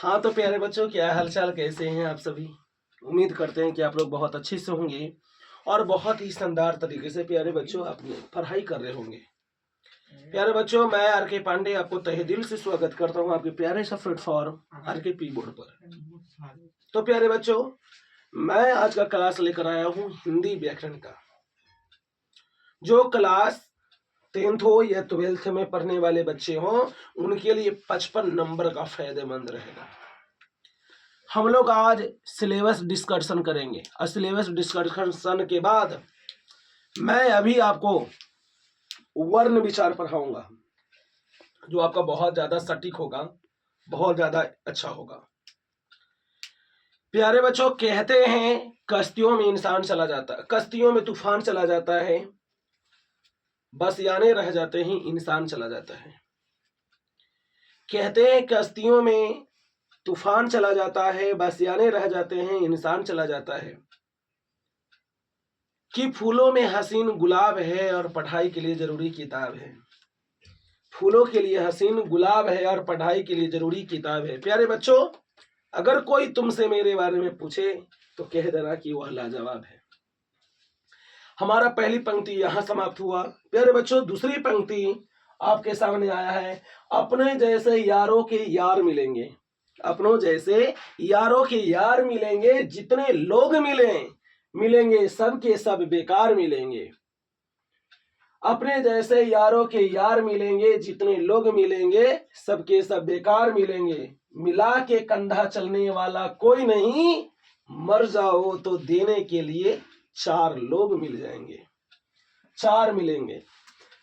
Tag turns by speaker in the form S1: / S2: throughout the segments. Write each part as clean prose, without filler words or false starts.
S1: हाँ तो प्यारे बच्चों, क्या हालचाल, कैसे हैं आप सभी। उम्मीद करते हैं कि आप लोग बहुत अच्छे से होंगे और बहुत ही शानदार तरीके से प्यारे बच्चों अपनी पढ़ाई कर रहे होंगे। प्यारे बच्चों, मैं आर के पांडे आपको तहे दिल से स्वागत करता हूँ आपके प्यारे सा प्लेटफॉर्म आर के पी बोर्ड पर। तो प्यारे बच्चों, मैं आज का क्लास लेकर आया हूँ हिंदी व्याकरण का। जो क्लास 10th हो या 12th में पढ़ने वाले बच्चे हों, उनके लिए 55 नंबर का फायदेमंद रहेगा। हम लोग आज सिलेबस डिस्कशन करेंगे और सिलेबस डिस्कशन के बाद मैं अभी आपको वर्ण विचार पढ़ाऊंगा, जो आपका बहुत ज्यादा सटीक होगा, बहुत ज्यादा अच्छा होगा। प्यारे बच्चों, कहते हैं कश्तियों में इंसान चला जाता है, कश्तियों में तूफान चला जाता है, बस याने रह जाते हैं, इंसान चला जाता है। कहते हैं कश्तियों में तूफान चला जाता है, बस याने रह जाते हैं, इंसान चला जाता है। कि फूलों में हसीन गुलाब है और पढ़ाई के लिए जरूरी किताब है। फूलों के लिए हसीन गुलाब है और पढ़ाई के लिए जरूरी किताब है। प्यारे बच्चों, अगर कोई तुमसे मेरे बारे में पूछे तो कह देना कि वह लाजवाब है। हमारा पहली पंक्ति यहां समाप्त हुआ। प्यारे बच्चों, दूसरी पंक्ति आपके सामने आया है, अपने जैसे यारों के यार मिलेंगे। अपनों जैसे यारों के यार मिलेंगे, जितने लोग मिलेंगे सब के सब बेकार मिलेंगे। अपने जैसे यारों के यार मिलेंगे, जितने लोग मिलेंगे सब के सब बेकार मिलेंगे। मिला के कंधा चलने वाला कोई नहीं, मर जाओ तो देने के लिए 4 लोग मिल जाएंगे, 4 मिलेंगे।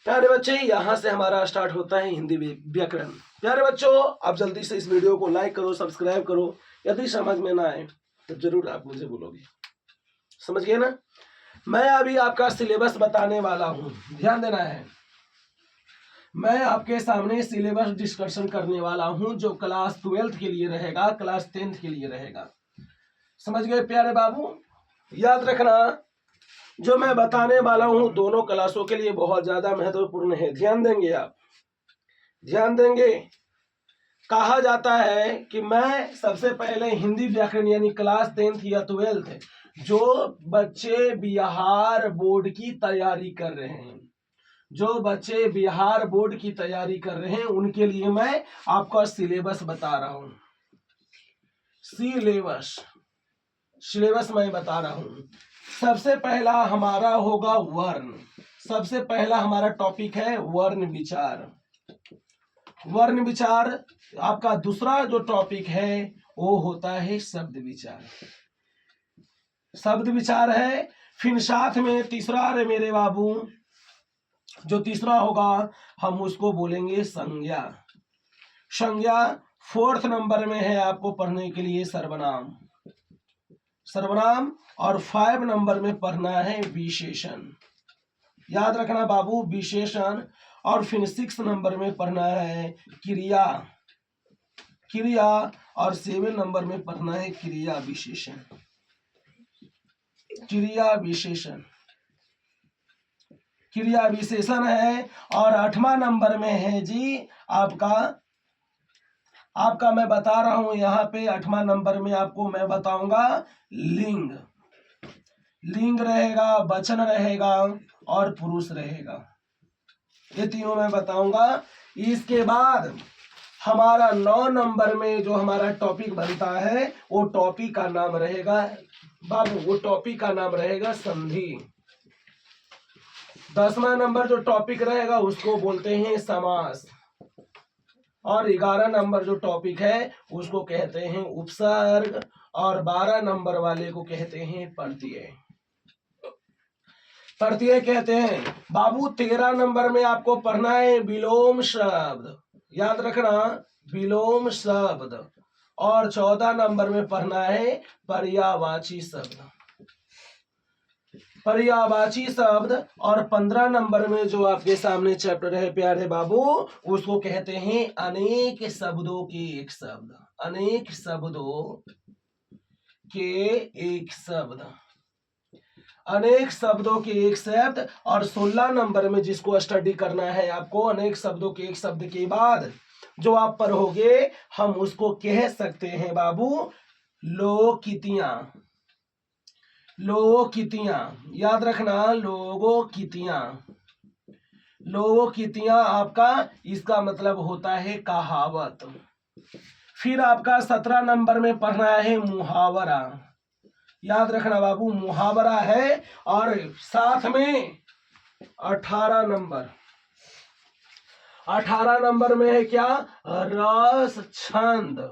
S1: प्यारे बच्चे, यहां से हमारा स्टार्ट होता है हिंदी व्याकरण। प्यारे बच्चों, आप जल्दी से इस वीडियो को लाइक करो, सब्सक्राइब करो। यदि समझ में ना आए तो जरूर आप मुझे बोलोगे। समझ गए ना। मैं अभी आपका सिलेबस बताने वाला हूं, ध्यान देना है। मैं आपके सामने सिलेबस डिस्कशन करने वाला हूं, जो क्लास 12th के लिए रहेगा, क्लास 10th के लिए रहेगा। समझ गए प्यारे बाबू। याद रखना, जो मैं बताने वाला हूं दोनों क्लासों के लिए बहुत ज्यादा महत्वपूर्ण है। ध्यान देंगे आप, ध्यान देंगे। कहा जाता है कि मैं सबसे पहले हिंदी व्याकरण यानी क्लास 10th या 12th, जो बच्चे बिहार बोर्ड की तैयारी कर रहे हैं, जो बच्चे बिहार बोर्ड की तैयारी कर रहे हैं, उनके लिए मैं आपका सिलेबस बता रहा हूं। सिलेबस मैं बता रहा हूं। सबसे पहला हमारा होगा वर्ण। सबसे पहला हमारा टॉपिक है वर्ण विचार। वर्ण विचार। आपका दूसरा जो टॉपिक है वो होता है शब्द विचार। शब्द विचार है। फिर साथ में तीसरा, अरे मेरे बाबू, जो तीसरा होगा हम उसको बोलेंगे संज्ञा। संज्ञा 4th नंबर में है आपको पढ़ने के लिए सर्वनाम। सर्वनाम। और 5 नंबर में पढ़ना है विशेषण। याद रखना बाबू, विशेषण। और फिर 6 नंबर में पढ़ना है क्रिया। क्रिया। और 7 नंबर में पढ़ना है क्रिया विशेषण। क्रिया विशेषण। क्रिया विशेषण है। और 8वां नंबर में है जी आपका मैं बता रहा हूं यहाँ पे 8वां नंबर में आपको मैं बताऊंगा लिंग। लिंग रहेगा, वचन रहेगा और पुरुष रहेगा। ये तीनों मैं बताऊंगा। इसके बाद हमारा 9 नंबर में जो हमारा टॉपिक बनता है, वो टॉपिक का नाम रहेगा बाबू, वो टॉपिक का नाम रहेगा संधि। 10वां नंबर जो टॉपिक रहेगा उसको बोलते हैं समास। और 11 नंबर जो टॉपिक है उसको कहते हैं उपसर्ग। और 12 नंबर वाले को कहते हैं प्रत्यय। प्रत्यय कहते हैं बाबू। 13 नंबर में आपको पढ़ना है विलोम शब्द। याद रखना, विलोम शब्द। और 14 नंबर में पढ़ना है पर्यायवाची शब्द। पर्यायवाची शब्द। और 15 नंबर में जो आपके सामने चैप्टर है प्यारे बाबू, उसको कहते हैं अनेक शब्दों के एक शब्द। अनेक शब्दों के एक शब्द। अनेक शब्दों के एक शब्द। और 16 नंबर में जिसको स्टडी करना है आपको, अनेक शब्दों के एक शब्द के बाद जो आप पढ़ोगे हम उसको कह सकते हैं बाबू लोकितियां। लोकितियां याद रखना, लोगोकितियां। लोकितियां आपका इसका मतलब होता है कहावत। फिर आपका 17 नंबर में पढ़ना है मुहावरा। याद रखना बाबू मुहावरा है, और साथ में 18 नंबर। 18 नंबर में है क्या, रस छंद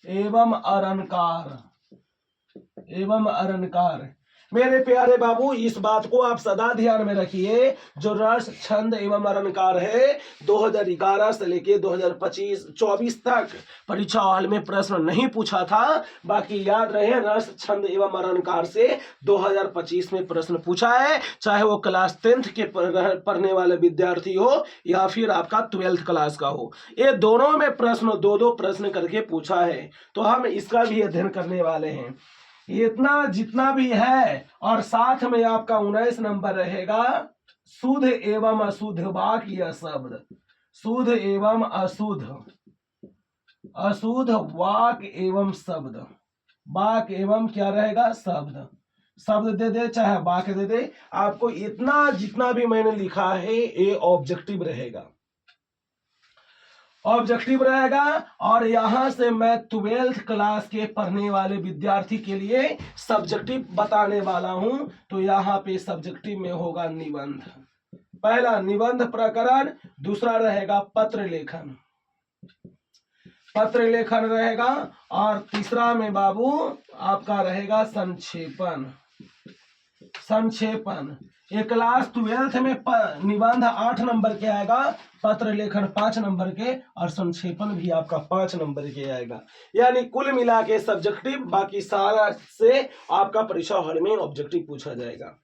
S1: एवं अलंकार। एवं अलंकार। मेरे प्यारे बाबू इस बात को आप सदा ध्यान में रखिए, जो रस छंद एवं अलंकार है 2011 से लेके 2025-24 तक परीक्षा हॉल में प्रश्न नहीं पूछा था। बाकी याद रहे रस छंद एवं अलंकार से 2025 में प्रश्न पूछा है, चाहे वो क्लास 10th के पढ़ने वाले विद्यार्थी हो या फिर आपका 12th क्लास का हो। ये दोनों में प्रश्न दो प्रश्न करके पूछा है, तो हम इसका भी अध्ययन करने वाले हैं। इतना जितना भी है, और साथ में आपका 19 नंबर रहेगा शुद्ध एवं अशुद्ध वाक्य शब्द। शुद्ध एवं अशुद्ध, अशुद्ध वाक्य एवं शब्द। वाक्य एवं क्या रहेगा, शब्द। शब्द दे दे चाहे वाक्य दे दे, आपको इतना जितना भी मैंने लिखा है ये ऑब्जेक्टिव रहेगा। ऑब्जेक्टिव रहेगा। और यहां से मैं 12th क्लास के पढ़ने वाले विद्यार्थी के लिए सब्जेक्टिव बताने वाला हूं। तो यहाँ पे सब्जेक्टिव में होगा निबंध। पहला निबंध प्रकरण, दूसरा रहेगा पत्र लेखन। पत्र लेखन रहेगा, और तीसरा में बाबू आपका रहेगा संक्षेपण। संक्षेपण। ये क्लास 12th में निबंध 8 नंबर के आएगा, पत्र लेखन 5 नंबर के, और संक्षेपण भी आपका 5 नंबर के आएगा। यानी कुल मिला के सब्जेक्टिव, बाकी सारा से आपका परीक्षा हॉल में ऑब्जेक्टिव पूछा जाएगा।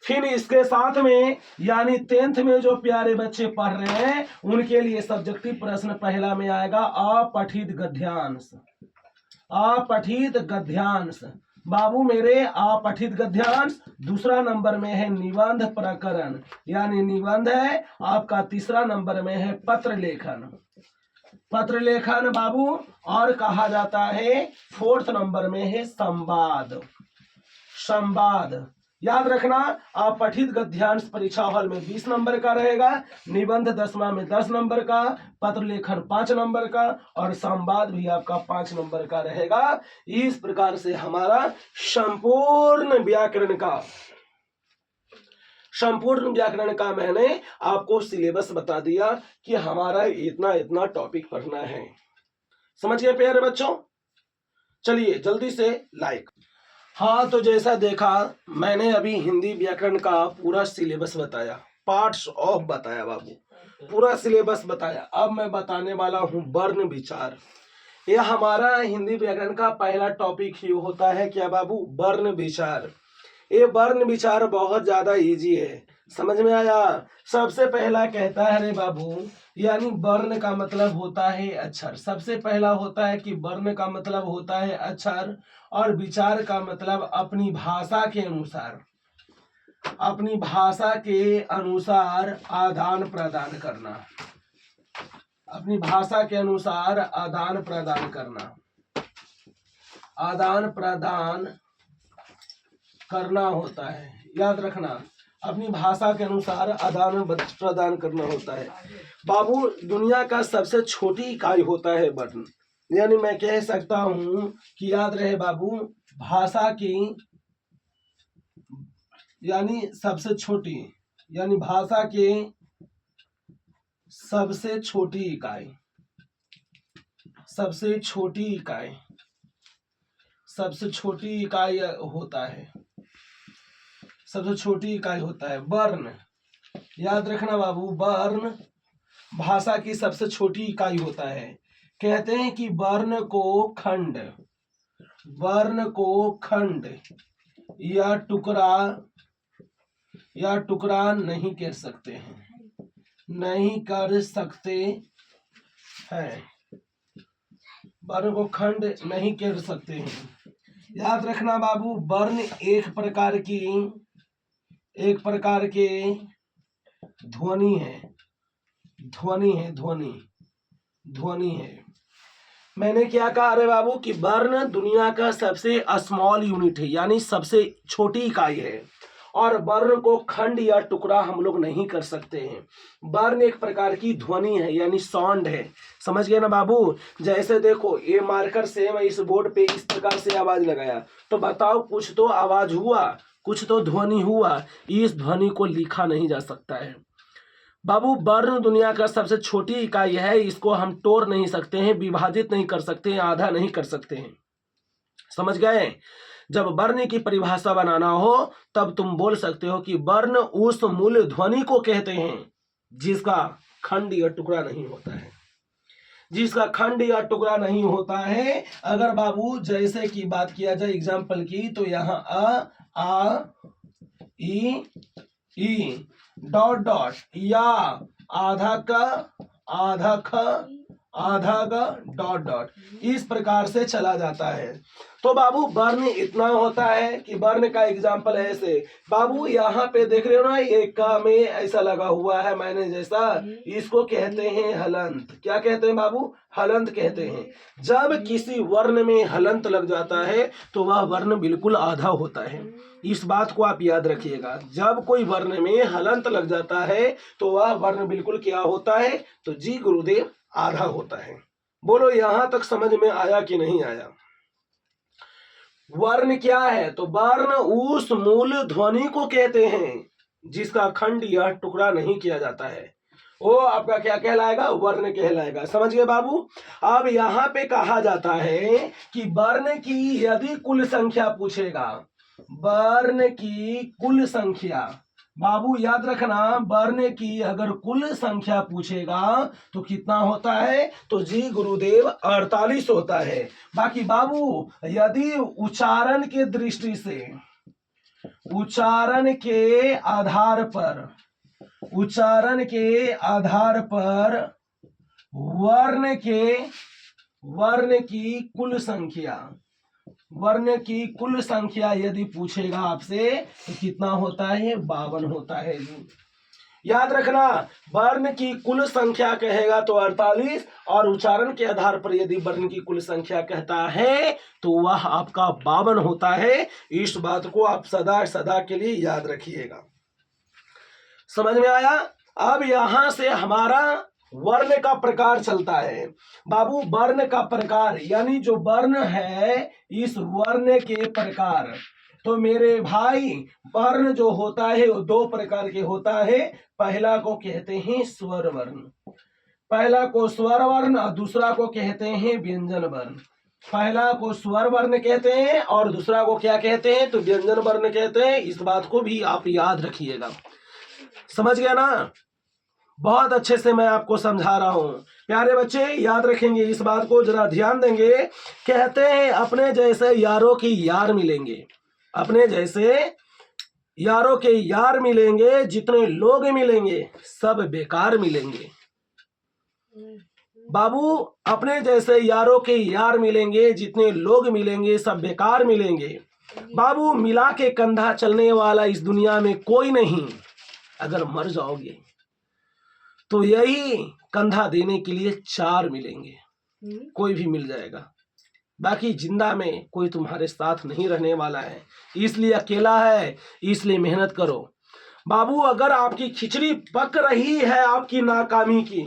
S1: फिर इसके साथ में यानी 10th में जो प्यारे बच्चे पढ़ रहे हैं उनके लिए सब्जेक्टिव प्रश्न पहला में आएगा अपठित गद्यांश। अपठित गद्यांश बाबू मेरे, अपठित गद्यांश। दूसरा नंबर में है निबंध प्रकरण, यानी निबंध है आपका। तीसरा नंबर में है पत्र लेखन। पत्र लेखन बाबू, और कहा जाता है 4th नंबर में है संवाद। संवाद याद रखना, अपठित गद्यांश परीक्षा हॉल में 20 नंबर का रहेगा, निबंध 10वां में 10 नंबर का, पत्र लेखन 5 नंबर का, और संवाद भी आपका 5 नंबर का रहेगा। इस प्रकार से हमारा संपूर्ण व्याकरण का मैंने आपको सिलेबस बता दिया कि हमारा इतना इतना टॉपिक पढ़ना है। समझ गए प्यारे बच्चों? चलिए जल्दी से लाइक। हाँ, तो जैसा देखा मैंने अभी हिंदी व्याकरण का पूरा सिलेबस बताया, पार्ट्स ऑफ बताया बाबू, पूरा सिलेबस बताया। अब मैं बताने वाला हूँ वर्ण विचार। यह हमारा हिंदी व्याकरण का पहला टॉपिक ही होता है क्या बाबू, वर्ण विचार। ये वर्ण विचार बहुत ज्यादा इजी है, समझ में आया? सबसे पहला कहता है रे बाबू, यानी वर्ण का मतलब होता है अक्षर। सबसे पहला होता है कि वर्ण का मतलब होता है अक्षर, और विचार का मतलब अपनी भाषा के अनुसार, अपनी भाषा के अनुसार आदान प्रदान करना। अपनी भाषा के अनुसार आदान प्रदान करना, आदान प्रदान करना होता है। याद रखना, अपनी भाषा के अनुसार आदान प्रदान करना होता है बाबू। दुनिया का सबसे छोटी इकाई होता है वर्ण, यानी मैं कह सकता हूं कि याद रहे बाबू, भाषा की यानी सबसे छोटी, यानी भाषा के सबसे छोटी इकाई, सबसे छोटी इकाई, सबसे छोटी इकाई होता है, सबसे छोटी इकाई होता है वर्ण। याद रखना बाबू, वर्ण भाषा की सबसे छोटी इकाई होता है। कहते हैं कि वर्ण को खंड, वर्ण को खंड या टुकड़ा नहीं कर सकते हैं, नहीं कर सकते हैं, वर्ण को खंड नहीं कर सकते हैं। याद रखना बाबू, वर्ण एक प्रकार के ध्वनि है, ध्वनि है, ध्वनि। ध्वनि है। मैंने क्या कहा अरे बाबू कि वर्ण दुनिया का सबसे स्मॉल यूनिट है, यानी सबसे छोटी इकाई है, और वर्ण को खंड या टुकड़ा हम लोग नहीं कर सकते हैं। वर्ण एक प्रकार की ध्वनि है, यानी साउंड है। समझ गए ना बाबू? जैसे देखो ये मार्कर से मैं इस बोर्ड पे इस प्रकार से आवाज लगाया, तो बताओ कुछ तो आवाज हुआ, कुछ तो ध्वनि हुआ। इस ध्वनि को लिखा नहीं जा सकता है बाबू। वर्ण दुनिया का सबसे छोटी इकाई है, इसको हम तोड़ नहीं सकते हैं, विभाजित नहीं कर सकते हैं, आधा नहीं कर सकते हैं। समझ गए? जब वर्ण की परिभाषा बनाना हो तब तुम बोल सकते हो कि वर्ण उस मूल ध्वनि को कहते हैं जिसका खंड या टुकड़ा नहीं होता है, जिसका खंड या टुकड़ा नहीं होता है। अगर बाबू जैसे की बात किया जाए एग्जाम्पल की, तो यहाँ आ ई डॉट डॉट या आधा का आधा ख आधा का डॉट डॉट, इस प्रकार से चला जाता है। तो बाबू वर्ण इतना होता है कि वर्ण का एग्जाम्पल ऐसे बाबू यहाँ पे देख रहे हो ना, ये का में ऐसा लगा हुआ है मैंने जैसा, इसको कहते हैं हलंत। क्या कहते हैं बाबू? हलंत कहते हैं। जब किसी वर्ण में हलंत लग जाता है तो वह वर्ण बिल्कुल आधा होता है। इस बात को आप याद रखिएगा, जब कोई वर्ण में हलंत लग जाता है तो वह वर्ण बिल्कुल क्या होता है? तो जी गुरुदेव, आधा होता है। बोलो यहां तक समझ में आया कि नहीं आया? वर्ण क्या है? तो वर्ण उस मूल ध्वनि को कहते हैं जिसका खंड या टुकड़ा नहीं किया जाता है, वो आपका क्या कहलाएगा? वर्ण कहलाएगा। समझ गए बाबू? अब यहाँ पे कहा जाता है कि वर्ण की यदि कुल संख्या पूछेगा, वर्ण की कुल संख्या, बाबू याद रखना, वर्ण की अगर कुल संख्या पूछेगा तो कितना होता है? तो जी गुरुदेव 48 होता है। बाकी बाबू यदि उच्चारण के दृष्टि से, उच्चारण के आधार पर, उच्चारण के आधार पर वर्ण की कुल संख्या, वर्ण की कुल संख्या यदि पूछेगा आपसे तो कितना होता है? 52 होता है जी। याद रखना, वर्ण की कुल संख्या कहेगा तो 48, और उच्चारण के आधार पर यदि वर्ण की कुल संख्या कहता है तो वह आपका 52 होता है। इस बात को आप सदा सदा के लिए याद रखिएगा। समझ में आया? अब यहां से हमारा वर्ण का प्रकार चलता है बाबू। वर्ण का प्रकार यानी जो वर्ण है, इस वर्ण के प्रकार, तो मेरे भाई वर्ण जो होता है वो दो प्रकार के होता है। पहला को कहते हैं स्वर वर्ण, पहला को स्वर वर्ण और दूसरा को कहते हैं व्यंजन वर्ण। पहला को स्वर वर्ण कहते हैं और दूसरा को क्या कहते हैं? तो व्यंजन वर्ण कहते हैं। इस बात को भी आप याद रखिएगा। समझ गया ना? बहुत अच्छे से मैं आपको समझा रहा हूं। प्यारे बच्चे याद रखेंगे इस बात को, जरा ध्यान देंगे। कहते हैं अपने जैसे यारों की यार मिलेंगे, अपने जैसे यारों के यार मिलेंगे, जितने लोग मिलेंगे सब बेकार मिलेंगे। बाबू अपने जैसे यारों के यार मिलेंगे, जितने लोग मिलेंगे सब बेकार मिलेंगे। बाबू मिला के कंधा चलने वाला इस दुनिया में कोई नहीं। अगर मर जाओगे तो यही कंधा देने के लिए 4 मिलेंगे, कोई भी मिल जाएगा। बाकी जिंदा में कोई तुम्हारे साथ नहीं रहने वाला है, इसलिए अकेला है, इसलिए मेहनत करो। बाबू अगर आपकी खिचड़ी पक रही है आपकी नाकामी की,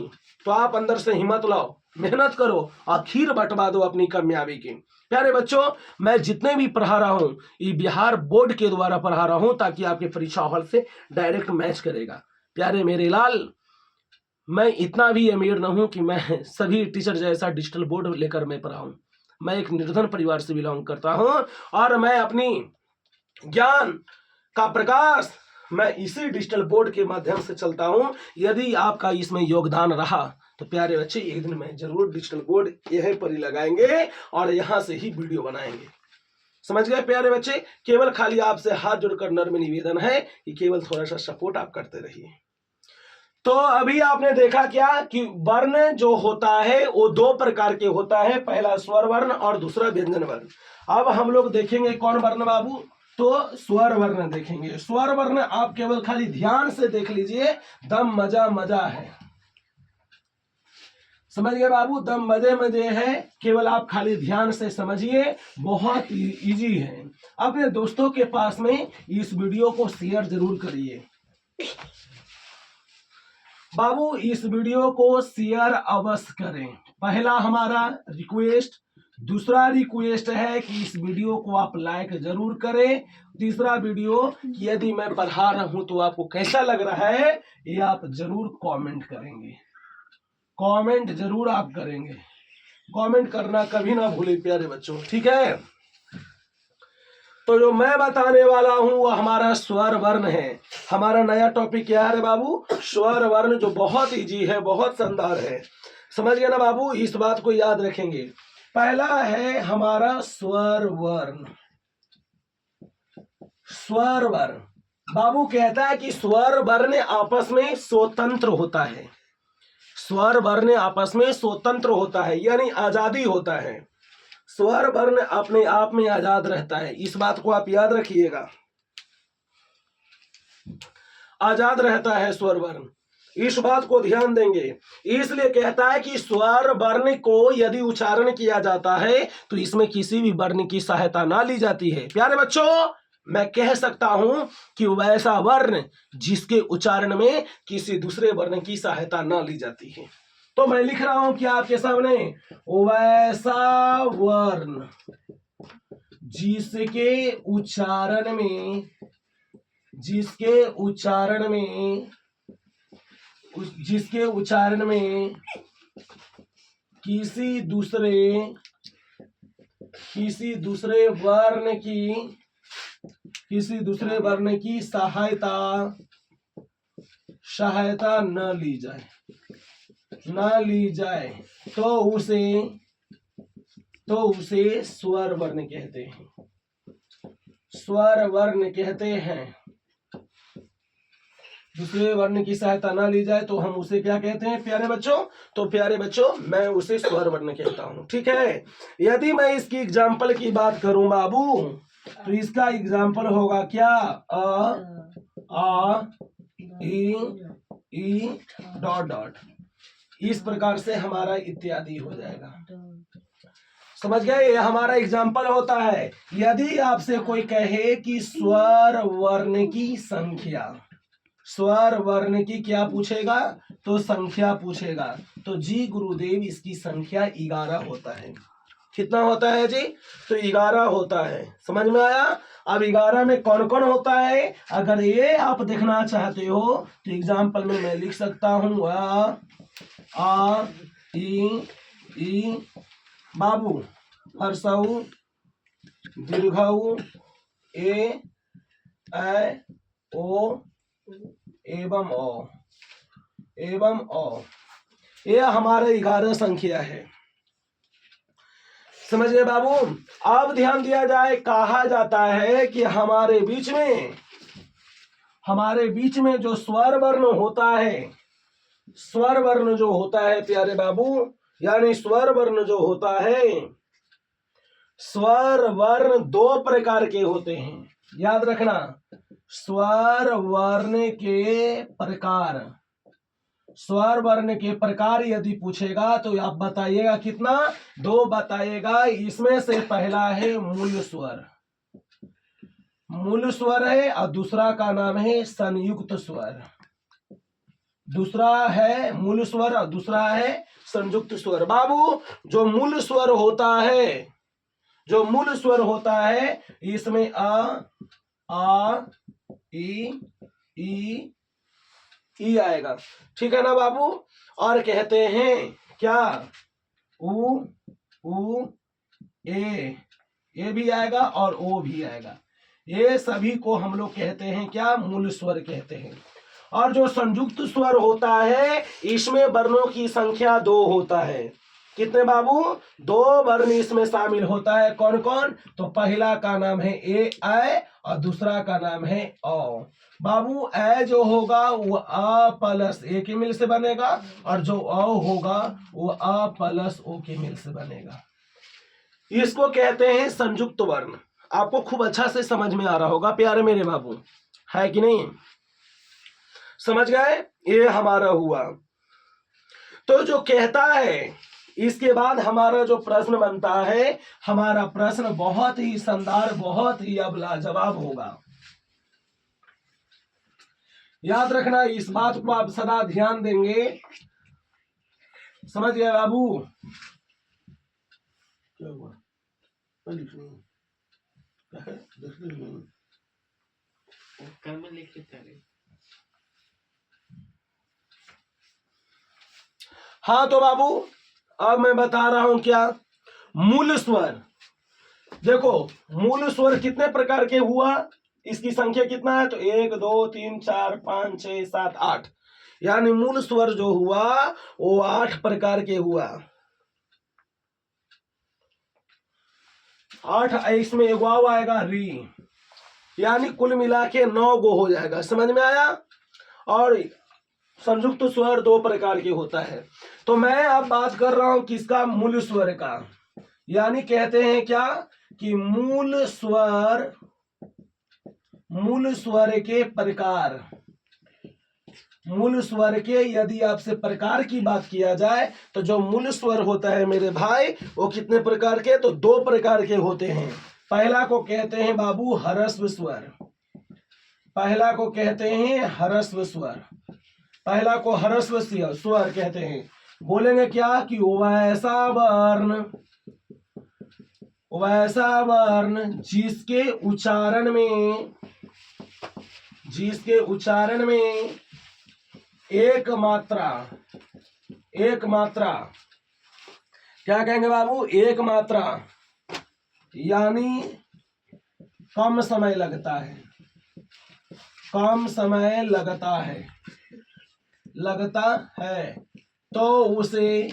S1: तो आप अंदर से हिम्मत लाओ, मेहनत करो और खीर बंटवा दो अपनी कामयाबी की। प्यारे बच्चों, मैं जितने भी पढ़ा रहा हूँ ये बिहार बोर्ड के द्वारा पढ़ा रहा हूँ, ताकि आपके परीक्षा हॉल से डायरेक्ट मैच करेगा। प्यारे मेरे लाल, मैं इतना भी अमीर न हूं कि मैं सभी टीचर जैसा डिजिटल बोर्ड लेकर मैं पढ़ाऊं। मैं एक निर्धन परिवार से बिलोंग करता हूं और मैं अपनी ज्ञान का प्रकाश मैं इसी डिजिटल बोर्ड के माध्यम से चलता हूं। यदि आपका इसमें योगदान रहा तो प्यारे बच्चे एक दिन में जरूर डिजिटल बोर्ड यहीं पर ही लगाएंगे और यहां से ही वीडियो बनाएंगे। समझ गए प्यारे बच्चे? केवल खाली आपसे हाथ जोड़कर नम्र निवेदन है कि केवल थोड़ा सा सपोर्ट आप करते रहिए। तो अभी आपने देखा क्या कि वर्ण जो होता है वो 2 प्रकार के होता है, पहला स्वर वर्ण और दूसरा व्यंजन वर्ण। अब हम लोग देखेंगे कौन वर्ण बाबू? तो स्वर वर्ण देखेंगे। स्वर वर्ण आप केवल खाली ध्यान से देख लीजिए, दम मजा मजा है। समझ गए बाबू? दम मजे मजे है, केवल आप खाली ध्यान से समझिए, बहुत इजी है। अपने दोस्तों के पास में इस वीडियो को शेयर जरूर करिए बाबू, इस वीडियो को शेयर अवश्य करें, पहला हमारा रिक्वेस्ट। दूसरा रिक्वेस्ट है कि इस वीडियो को आप लाइक जरूर करें। तीसरा वीडियो कि यदि मैं पढ़ा रहा हूं तो आपको कैसा लग रहा है, ये आप जरूर कमेंट करेंगे, कमेंट जरूर आप करेंगे, कमेंट करना कभी ना भूले प्यारे बच्चों, ठीक है? तो जो मैं बताने वाला हूं वह हमारा स्वर वर्ण है। हमारा नया टॉपिक क्या है बाबू? स्वर वर्ण, जो बहुत इजी है, बहुत शानदार है। समझ गए ना बाबू? इस बात को याद रखेंगे। पहला है हमारा स्वर वर्ण। स्वर वर्ण बाबू कहता है कि स्वर वर्ण आपस में स्वतंत्र होता है। स्वर वर्ण आपस में स्वतंत्र होता है, यानी आजादी होता है। स्वर वर्ण अपने आप में आजाद रहता है, इस बात को आप याद रखिएगा, आजाद रहता है स्वर वर्ण, इस बात को ध्यान देंगे। इसलिए कहता है कि स्वर वर्ण को यदि उच्चारण किया जाता है तो इसमें किसी भी वर्ण की सहायता ना ली जाती है। प्यारे बच्चों, मैं कह सकता हूं कि वैसा वर्ण जिसके उच्चारण में किसी दूसरे वर्ण की सहायता ना ली जाती है। तो मैं लिख रहा हूं कि आपके सामने, वैसा वर्ण जिसके उच्चारण में किसी दूसरे वर्ण की सहायता न ली जाए तो उसे स्वर वर्ण कहते हैं। स्वर वर्ण कहते हैं। दूसरे वर्ण की सहायता ना ली जाए तो हम उसे क्या कहते हैं प्यारे बच्चों? तो प्यारे बच्चों, मैं उसे स्वर वर्ण कहता हूं, ठीक है? यदि मैं इसकी एग्जाम्पल की बात करूं बाबू, तो इसका एग्जाम्पल होगा क्या? आ ई डॉट डॉट, इस प्रकार से हमारा इत्यादि हो जाएगा। समझ गए? ये हमारा एग्जाम्पल होता है। यदि आपसे कोई कहे कि स्वर वर्ण की संख्या, स्वर वर्ण की क्या पूछेगा? तो संख्या पूछेगा। तो जी गुरुदेव, इसकी संख्या 11 होता है। कितना होता है जी? तो 11 होता है। समझ में आया? अब 11 में कौन कौन होता है, अगर ये आप देखना चाहते हो तो एग्जाम्पल में मैं लिख सकता हूं आ ई बाबू, हर्षऊ, दीर्घऊ, ए ओ एवं ओ, ये हमारे 11 संख्या है। समझ गए बाबू? अब ध्यान दिया जाए, कहा जाता है कि हमारे बीच में जो स्वर वर्ण होता है, स्वर वर्ण जो होता है प्यारे बाबू, यानी स्वर वर्ण जो होता है, स्वर वर्ण 2 प्रकार के होते हैं। याद रखना, स्वर वर्ण के प्रकार यदि पूछेगा तो आप बताइएगा कितना? 2 बताइएगा। इसमें से पहला है मूल स्वर है, और दूसरा का नाम है संयुक्त स्वर। दूसरा है मूल स्वर और दूसरा है संयुक्त स्वर। बाबू, जो मूल स्वर होता है इसमें आ ई आएगा, ठीक है ना बाबू? और कहते हैं क्या? उ ए भी आएगा और ओ भी आएगा। ये सभी को हम लोग कहते हैं क्या? मूल स्वर कहते हैं। और जो संयुक्त स्वर होता है, इसमें वर्णों की संख्या 2 होता है। कितने बाबू? 2 वर्ण इसमें शामिल होता है। कौन कौन? तो पहला का नाम है ए और दूसरा का नाम है ओ। बाबू, ए जो होगा वो आ प्लस ए के मिल से बनेगा, और जो ओ होगा वो आ प्लस ओ के मिल से बनेगा। इसको कहते हैं संयुक्त वर्ण। आपको खूब अच्छा से समझ में आ रहा होगा प्यारे मेरे बाबू, है कि नहीं? समझ गए? ये हमारा हुआ। तो जो कहता है, इसके बाद हमारा जो प्रश्न बनता है, हमारा प्रश्न बहुत ही शानदार, बहुत ही अब लाजवाब होगा। याद रखना, इस बात को आप सदा ध्यान देंगे। समझ गए बाबू? क्या हुआ? हाँ तो बाबू अब मैं बता रहा हूं क्या, मूल स्वर। देखो मूल स्वर कितने प्रकार के हुआ, इसकी संख्या कितना है, तो 1 2 3 4 5 6 7 8, यानी मूल स्वर जो हुआ वो 8 प्रकार के हुआ। 8, इसमें एक वाव आएगा री, यानी कुल मिला के 9 गो हो जाएगा। समझ में आया? और संयुक्त स्वर 2 प्रकार के होता है। तो मैं अब बात कर रहा हूं किसका, मूल स्वर का। यानी कहते हैं क्या कि मूल स्वर के प्रकार। मूल स्वर के यदि आपसे प्रकार की बात किया जाए तो जो मूल स्वर होता है मेरे भाई, वो कितने प्रकार के, तो 2 प्रकार के होते हैं। पहला को कहते हैं बाबू ह्रस्व स्वर। पहला को कहते हैं ह्रस्व स्वर। पहला को ह्रस्व स्वर कहते हैं। बोलेंगे क्या कि वैसा वर्ण जिसके उच्चारण में एक मात्रा, क्या कहेंगे बाबू, एक मात्रा, यानी कम समय लगता है, तो उसे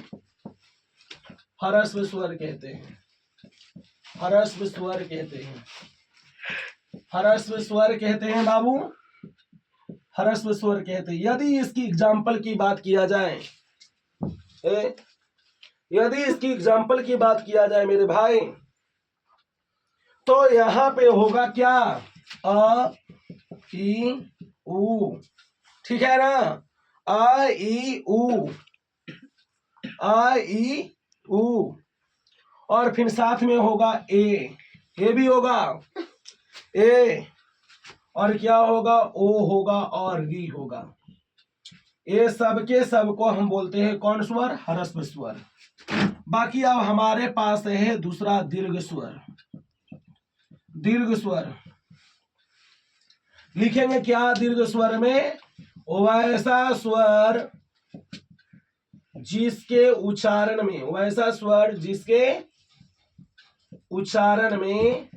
S1: ह्रस्व स्वर कहते हैं। ह्रस्व स्वर कहते हैं बाबू, ह्रस्व स्वर कहते हैं। यदि इसकी एग्जाम्पल की बात किया जाए, मेरे भाई, तो यहां पे होगा क्या, अ ई उ, ठीक है ना, आ ई उ, और फिर साथ में होगा ए भी होगा, ए, और क्या होगा, ओ होगा और री होगा। ये सबके सबको हम बोलते हैं कौन स्वर, ह्रस्व स्वर। बाकी अब हमारे पास है दूसरा दीर्घ स्वर। लिखेंगे क्या दीर्घ स्वर में, वैसा स्वर जिसके उच्चारण में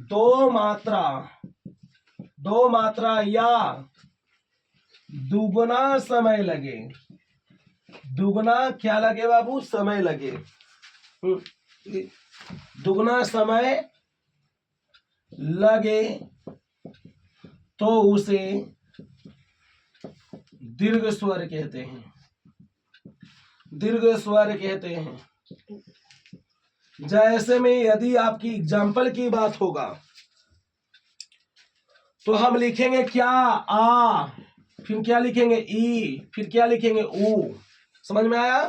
S1: दो मात्रा या दुगुना समय लगे। दुगुना क्या लगे बाबू, समय लगे। दुगुना समय लगे तो उसे दीर्घ स्वर कहते हैं। जैसे में यदि आपकी एग्जाम्पल की बात होगा तो हम लिखेंगे क्या, आ, फिर क्या लिखेंगे, ई, फिर क्या लिखेंगे, ऊ। समझ में आया?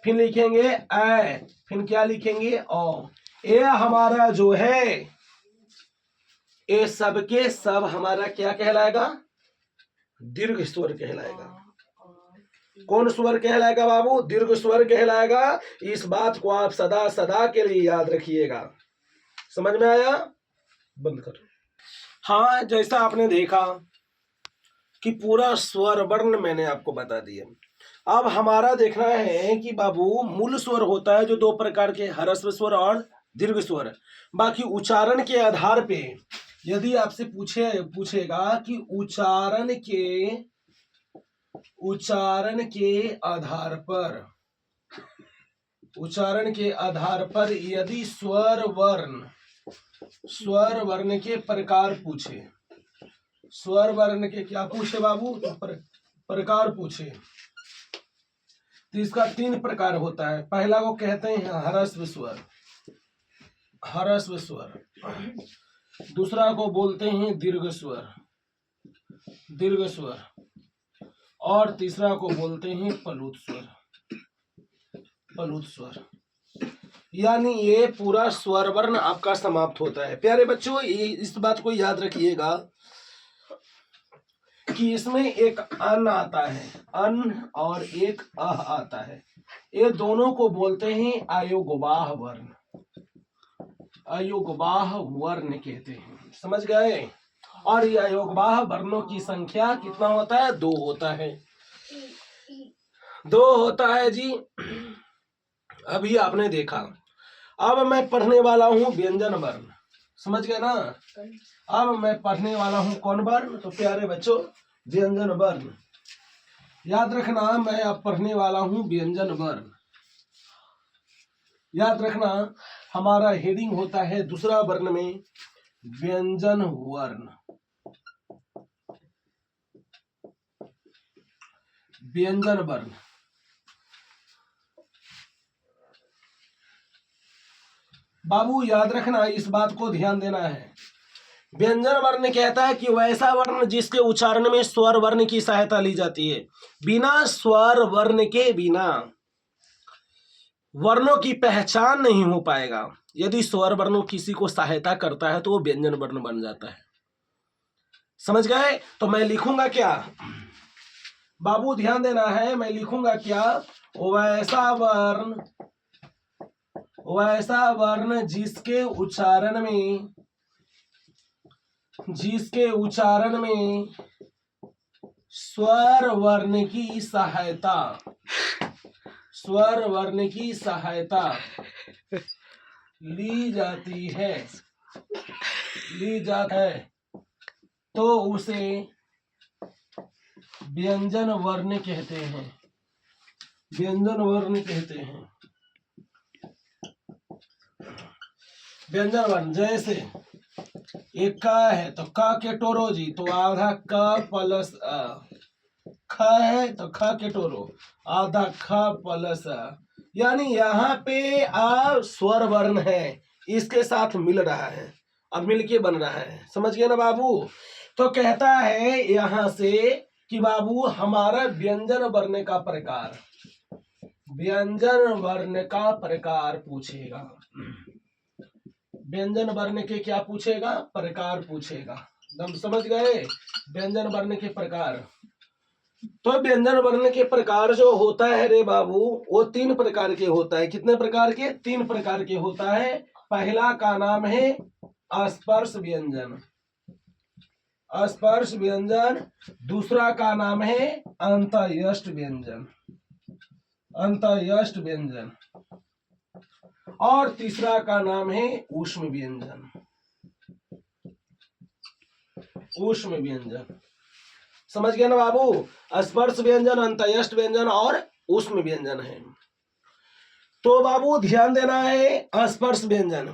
S1: फिर लिखेंगे ए, फिर क्या लिखेंगे, ओ। ये हमारा जो है, ये सबके सब हमारा क्या कहलाएगा, दीर्घ स्वर कहलाएगा। कौन स्वर कहलाएगा बाबू, दीर्घ स्वर कहलाएगा। इस बात को आप सदा सदा के लिए याद रखिएगा। समझ में आया? बंद कर। हाँ, जैसा आपने देखा कि पूरा स्वर वर्ण मैंने आपको बता दिया। अब हमारा देखना है कि बाबू मूल स्वर होता है जो 2 प्रकार के, ह्रस्व स्वर और दीर्घ स्वर। बाकी उच्चारण के आधार पे यदि आपसे पूछेगा कि उच्चारण के आधार पर यदि स्वर वर्ण के प्रकार पूछे, स्वर वर्ण के क्या पूछे बाबू, प्रकार पूछे, तो इसका 3 प्रकार होता है। पहला को कहते हैं ह्रस्व स्वर। दूसरा को बोलते हैं दीर्घ स्वर। और तीसरा को बोलते हैं प्लुत स्वर। प्लुत स्वर यानी ये पूरा स्वर वर्ण आपका समाप्त होता है। प्यारे बच्चों, इस बात को याद रखिएगा कि इसमें एक अन आता है, अन, और एक अह आता है। ये दोनों को बोलते हैं अयोगवाह वर्ण। अयोगवाह वर्ण कहते हैं, समझ गए। और ये अयोगवाह वर्णों की संख्या कितना होता है? 2 होता है। 2 होता है जी। अभी आपने देखा। अब मैं पढ़ने वाला हूं व्यंजन वर्ण, समझ गए ना। अब मैं पढ़ने वाला हूं कौन वर्ण? तो प्यारे बच्चों, व्यंजन वर्ण। याद रखना, मैं अब पढ़ने वाला हूं व्यंजन वर्ण। याद रखना, हमारा हेडिंग होता है दूसरा वर्ण में व्यंजन वर्ण। व्यंजन वर्ण। बाबू याद रखना, इस बात को ध्यान देना है। व्यंजन वर्ण कहता है कि वैसा वर्ण जिसके उच्चारण में स्वर वर्ण की सहायता ली जाती है। बिना स्वर वर्ण के बिना वर्णों की पहचान नहीं हो पाएगा। यदि स्वर वर्ण किसी को सहायता करता है तो वो व्यंजन वर्ण बन जाता है। समझ गए? तो मैं लिखूंगा क्या बाबू, ध्यान देना है। मैं लिखूंगा क्या? वैसा वर्ण जिसके उच्चारण में स्वर वर्ण की सहायता ली जाती है तो उसे व्यंजन वर्ण कहते हैं। व्यंजन वर्ण कहते हैं। व्यंजन वर्ण जैसे एक क है तो क के टोरो जी, तो आधा क प्लस अ। ख है तो ख के टोरो, आधा ख प्लस अ। यानी यहाँ पे आ स्वर वर्ण है, इसके साथ मिल रहा है, अब मिलके बन रहा है। समझ गए ना बाबू? तो कहता है यहां से कि बाबू हमारा व्यंजन वर्ण का प्रकार पूछेगा। व्यंजन वर्ण के क्या पूछेगा? प्रकार पूछेगा। दम समझ गए? व्यंजन वर्ण के प्रकार। तो व्यंजन वर्ण के प्रकार जो होता है रे बाबू, वो 3 प्रकार के होता है। कितने प्रकार के? 3 प्रकार के होता है। पहला का नाम है स्पर्श व्यंजन। स्पर्श व्यंजन। दूसरा का नाम है अंतःयष्ट व्यंजन। अंतःयष्ट व्यंजन। और तीसरा का नाम है ऊष्म व्यंजन। ऊष्म व्यंजन। समझ गए ना बाबू? स्पर्श व्यंजन, अंतःयष्ट व्यंजन और ऊष्म व्यंजन है। तो बाबू ध्यान देना है। स्पर्श व्यंजन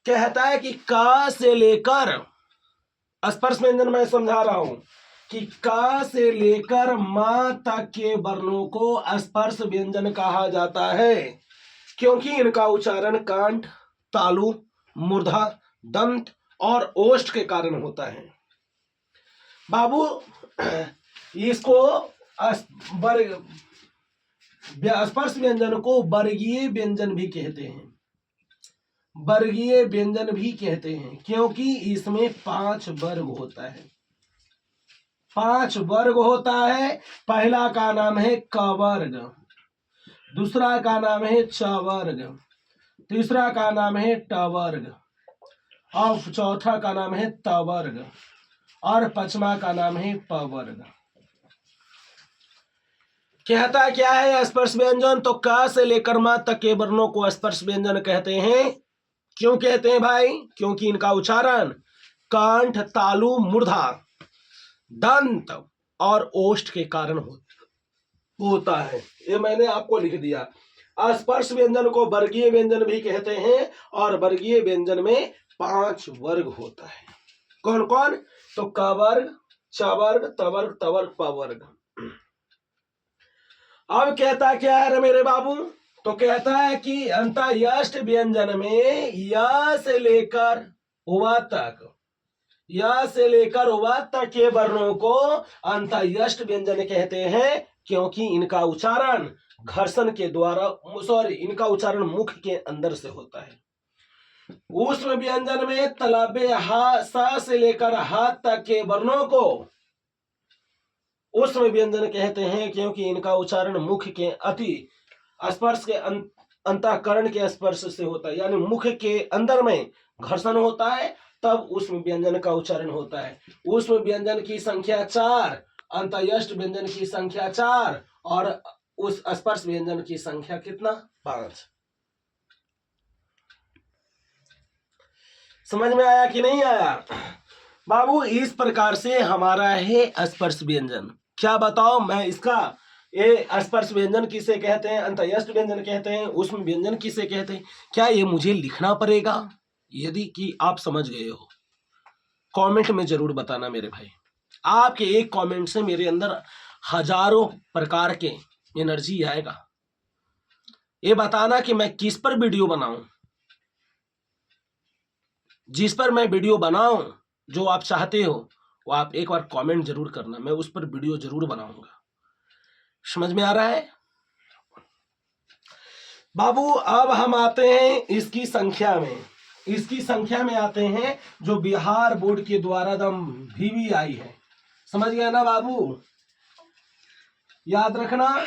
S1: कहता है कि क से लेकर, स्पर्श व्यंजन मैं समझा रहा हूं कि क से लेकर म तक के वर्णों को स्पर्श व्यंजन कहा जाता है, क्योंकि इनका उच्चारण कंठ, तालु, मूर्धा, दंत और ओष्ठ के कारण होता है। बाबू इसको स्पर्श व्यंजन को वर्गीय व्यंजन भी कहते हैं। वर्गीय व्यंजन भी कहते हैं क्योंकि इसमें 5 वर्ग होता है। 5 वर्ग होता है। पहला का नाम है क वर्ग, दूसरा का नाम है च वर्ग, तीसरा का नाम है ट वर्ग, और चौथा का नाम है त वर्ग, और पांचवा का नाम है प वर्ग। कहता क्या है स्पर्श व्यंजन? तो क से लेकर म तक के वर्णों को स्पर्श व्यंजन कहते हैं। क्यों कहते हैं भाई? क्योंकि इनका उच्चारण कंठ, तालु, मूर्धा, दंत और ओष्ठ के कारण होता है। ये मैंने आपको लिख दिया। स्पर्श व्यंजन को वर्गीय व्यंजन भी कहते हैं और वर्गीय व्यंजन में 5 वर्ग होता है। कौन कौन? तो क वर्ग, च वर्ग, त वर्ग, त वर्ग, प वर्ग। अब कहता क्या है रे मेरे बाबू? तो कहता है कि अंतःयष्ट व्यंजन में य से लेकर व तक या से लेकर व तक के वर्णों को अंतयष्ट व्यंजन कहते हैं, क्योंकि इनका उच्चारण घर्षण के द्वारा, सॉरी, इनका उच्चारण मुख के अंदर से होता है। ऊष्म व्यंजन में तलबे हा सा से लेकर हा तक के वर्णों को ऊष्म व्यंजन कहते हैं, क्योंकि इनका उच्चारण मुख के अति स्पर्श के अंतःकरण के स्पर्श से होता है, यानी मुख के अंदर में घर्षण होता है, तब ऊष्म व्यंजन का उच्चारण होता है। ऊष्म व्यंजन की संख्या 4, अंतयष्ट व्यंजन की संख्या 4 और उस स्पर्श व्यंजन की संख्या कितना? 5। समझ में आया कि नहीं आया बाबू? इस प्रकार से हमारा है स्पर्श व्यंजन। क्या बताओ मैं इसका, ये स्पर्श व्यंजन किसे कहते हैं, अंतयष्ट व्यंजन कहते हैं, ऊष्म व्यंजन किसे कहते हैं? क्या ये मुझे लिखना पड़ेगा? यदि कि आप समझ गए हो कमेंट में जरूर बताना मेरे भाई। आपके एक कमेंट से मेरे अंदर हजारों प्रकार के एनर्जी आएगा। ये बताना कि मैं किस पर वीडियो बनाऊं, जिस पर मैं वीडियो बनाऊं, जो आप चाहते हो वो आप एक बार कमेंट जरूर करना, मैं उस पर वीडियो जरूर बनाऊंगा। समझ में आ रहा है बाबू? अब हम आते हैं इसकी संख्या में। इसकी संख्या में आते हैं जो बिहार बोर्ड के द्वारा दम VVI है। समझ गया ना बाबू? याद रखना।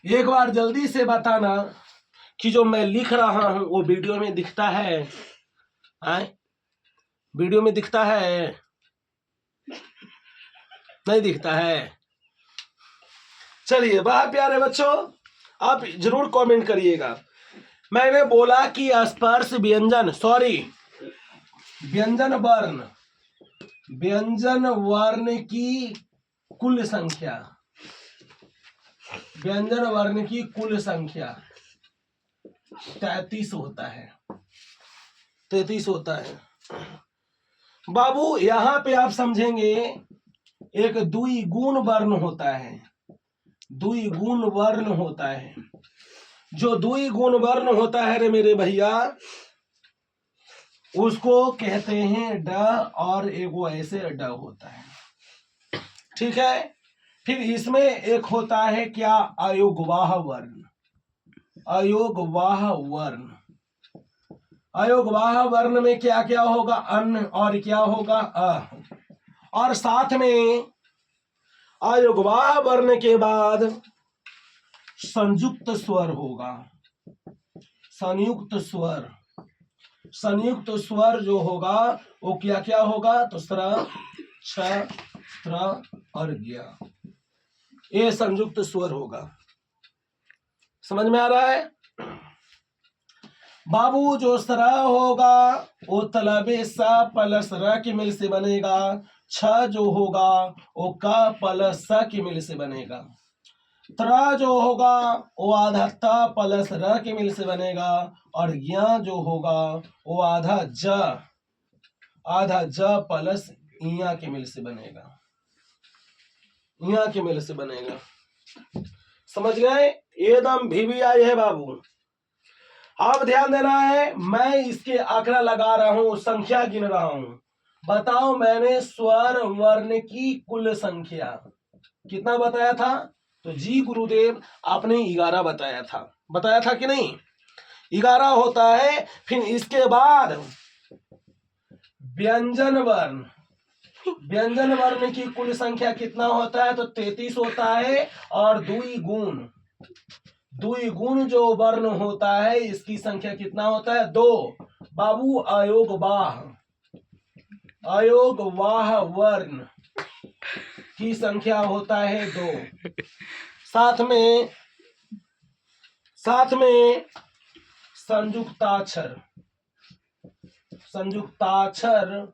S1: एक बार जल्दी से बताना कि जो मैं लिख रहा हूं वो वीडियो में दिखता है? वीडियो में दिखता है? नहीं दिखता है? चलिए वाह प्यारे बच्चों, आप जरूर कमेंट करिएगा। मैंने बोला कि स्पर्श व्यंजन, सॉरी, व्यंजन वर्ण, व्यंजन वर्ण की कुल संख्या, व्यंजन वर्ण की कुल संख्या 33 होता है। 33 होता है बाबू। यहां पे आप समझेंगे एक द्विगुण वर्ण होता है, द्विगुण वर्ण होता है। जो द्विगुण वर्ण होता है रे मेरे भैया, उसको कहते हैं ड, और एगो ऐसे ड होता है, ठीक है। फिर इसमें एक होता है क्या? अयोगवाह वर्ण, अयोगवाह वर्ण। अयोगवाह वर्ण में क्या क्या होगा? अन्न, और क्या होगा? अ। और साथ में अयोगवाह वर्ण के बाद संयुक्त स्वर होगा, संयुक्त स्वर। संयुक्त स्वर जो होगा वो क्या क्या होगा? तो स्र, छ, त्र और ज्ञ, ये संयुक्त स्वर होगा। समझ में आ रहा है बाबू? जो स्र होगा वो तलबे स प्लस र के मिल से बनेगा। छ जो होगा वो क प्लस स के मिल से बनेगा। त्र जो होगा वो आधा त प्लस र के मिल से बनेगा। और ज्ञ जो होगा वो आधा ज प्लस इया के मिल से बनेगा, इया के मिल से बनेगा। समझ गए? एकदम VVI है बाबू। अब ध्यान देना है, मैं इसके आंकड़ा लगा रहा हूं, संख्या गिन रहा हूं। बताओ मैंने स्वर वर्ण की कुल संख्या कितना बताया था? तो जी गुरुदेव आपने 11 बताया था कि नहीं? 11 होता है। फिर इसके बाद व्यंजन वर्ण, व्यंजन वर्ण की कुल संख्या कितना होता है? तो 33 होता है। और द्विगुण, द्विगुण जो वर्ण होता है इसकी संख्या कितना होता है? 2 बाबू। अयोगवाह, अयोगवाह वर्ण की संख्या होता है 2। साथ में संयुक्ताक्षर, संयुक्ताक्षर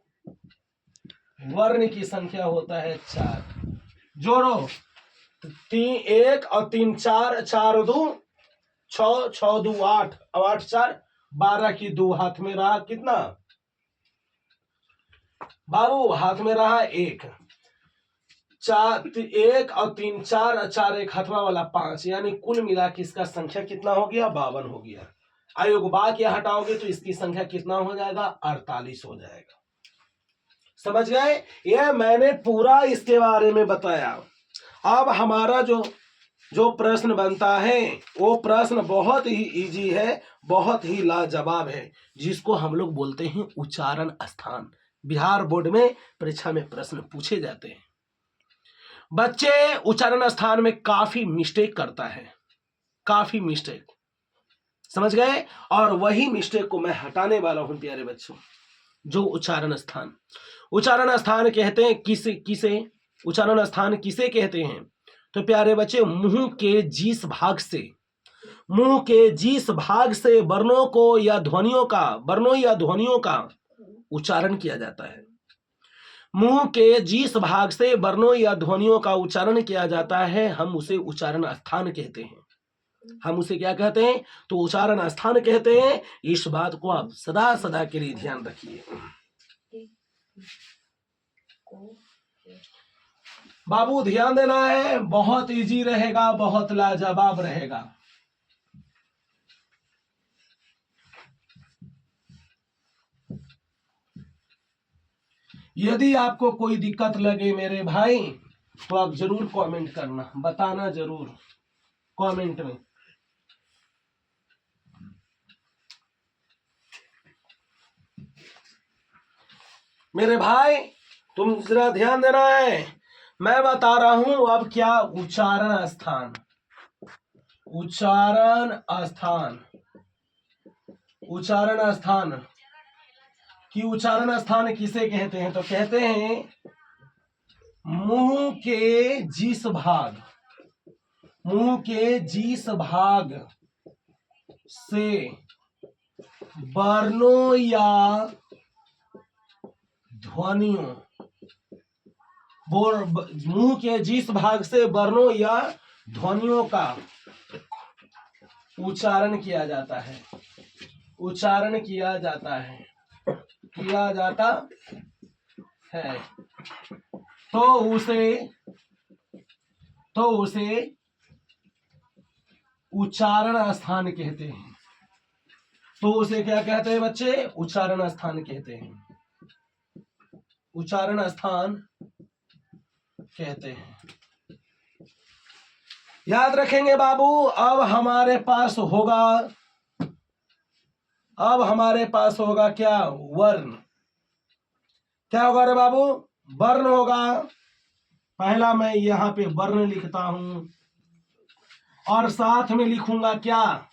S1: वर्ण की संख्या होता है 4। जोड़ो, 3 1 और 3 4, 4 2 6, 6 2 8, 8 4 12 की 2 हाथ में रहा कितना? बाबू हाथ में रहा 1, 4, 1 और 3, 4, 4 1 हाथवा वाला 5, यानी कुल मिला के इसका संख्या कितना हो गया? 52 हो गया। आयोग बाग या हटाओगे तो इसकी संख्या कितना हो जाएगा? 48 हो जाएगा। समझ गए? यह मैंने पूरा इसके बारे में बताया। अब हमारा जो प्रश्न बनता है वो प्रश्न बहुत ही इजी है, बहुत ही लाजवाब है, जिसको हम लोग बोलते हैं उच्चारण स्थान। बिहार बोर्ड में परीक्षा में प्रश्न पूछे जाते हैं। बच्चे उच्चारण स्थान में काफी मिस्टेक करता है, काफी मिस्टेक, समझ गए? और वही मिस्टेक को मैं हटाने वाला हूं प्यारे बच्चों। जो उच्चारण स्थान कहते हैं किसे उच्चारण स्थान किसे कहते हैं? तो प्यारे बच्चे, मुंह के जिस भाग से वर्णों या ध्वनियों का उच्चारण किया जाता है। मुंह के जिस भाग से वर्णों या ध्वनियों का उच्चारण किया जाता है, हम उसे उच्चारण स्थान कहते हैं। हम उसे क्या कहते हैं? तो उच्चारण स्थान कहते हैं। इस बात को आप सदा सदा के लिए ध्यान रखिए। बाबू ध्यान देना है, बहुत इजी रहेगा, बहुत लाजवाब रहेगा। यदि आपको कोई दिक्कत लगे मेरे भाई, तो आप जरूर कमेंट करना, बताना जरूर कमेंट में। मेरे भाई तुम जरा ध्यान देना है, मैं बता रहा हूं अब क्या उच्चारण स्थान कि उच्चारण स्थान किसे कहते हैं? तो कहते हैं मुंह के जिस भाग से वर्णों या ध्वनियों, मुंह के जिस भाग से वर्णों या ध्वनियों का उच्चारण किया जाता है, तो उसे उच्चारण स्थान कहते हैं। तो उसे क्या कहते हैं बच्चे? उच्चारण स्थान कहते हैं। उच्चारण स्थान कहते हैं। याद रखेंगे बाबू। अब हमारे पास होगा क्या? वर्ण। क्या होगा रे बाबू? वर्ण होगा। पहला मैं यहां पे वर्ण लिखता हूं और साथ में लिखूंगा क्या?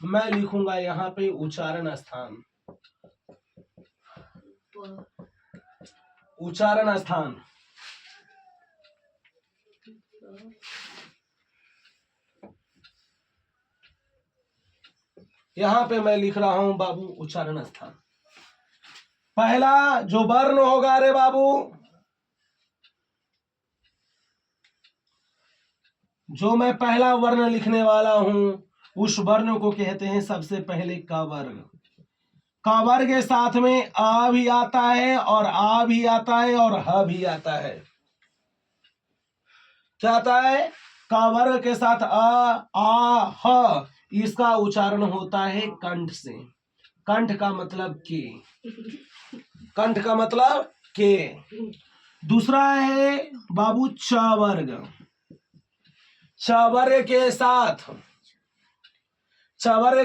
S1: मैं लिखूंगा यहां पे उच्चारण स्थान। यहां पे मैं लिख रहा हूं बाबू उच्चारण स्थान। पहला जो वर्ण होगा रे बाबू, जो मैं पहला वर्ण लिखने वाला हूं, उस वर्ण को कहते हैं सबसे पहले का वर्ग। का वर्ग के साथ में आ भी आता है और आ भी आता है और ह भी आता है। क्या आता है? का वर्ग के साथ आ ह, इसका उच्चारण होता है कंठ से। कंठ का मतलब के। दूसरा है बाबू च वर्ग। च वर्ग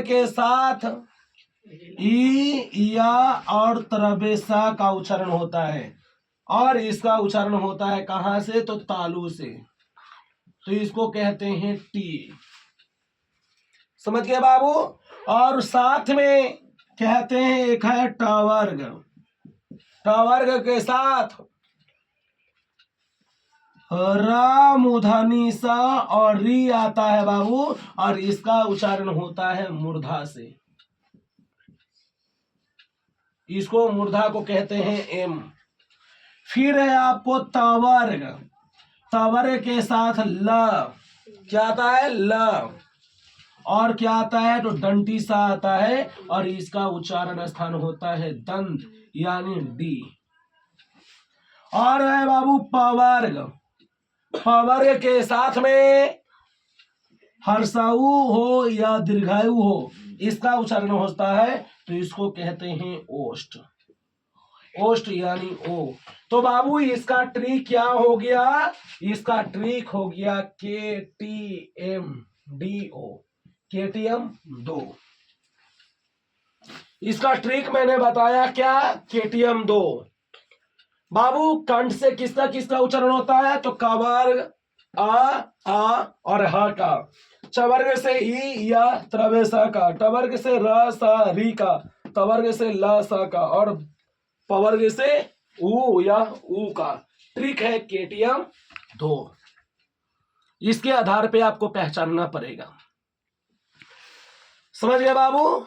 S1: के साथ ई, या और तरबेसा का उच्चारण होता है, और इसका उच्चारण होता है कहां से? तो तालु से। तो इसको कहते हैं टी। समझ गए बाबू? और साथ में कहते हैं एक है टवर्ग। टवर्ग के साथ र मूर्धनी सा और री आता है बाबू, और इसका उच्चारण होता है मूर्धा से। इसको मूर्धा को कहते हैं एम। फिर है आपको तवर्ग। तवर्ग के साथ ल। क्या आता है? ल। और क्या आता है? तो दंती सा आता है, और इसका उच्चारण स्थान होता है दंत, यानी डी। और है बाबू पवर्ग। पवर्ग के साथ में हर्षाऊ हो या दीर्घायु हो, इसका उच्चारण होता है, तो इसको कहते हैं ओष्ठ। ओष्ठ यानी ओ। तो बाबू इसका ट्रिक क्या हो गया? इसका ट्रिक हो गया KTM DO, KTM 2। इसका ट्रिक मैंने बताया क्या? KTM 2। बाबू कंठ से किसका किसका उच्चारण होता है? तो कवर्ग आ और ह का, चवर्ग से ई या त्रवेश का, टवर्ग से र सा री का, तवर्ग से ल सा का, और पवर्ग से ऊ या ऊ का। ट्रिक है KTM 2। इसके आधार पे आपको पहचानना पड़ेगा। समझ गए बाबू?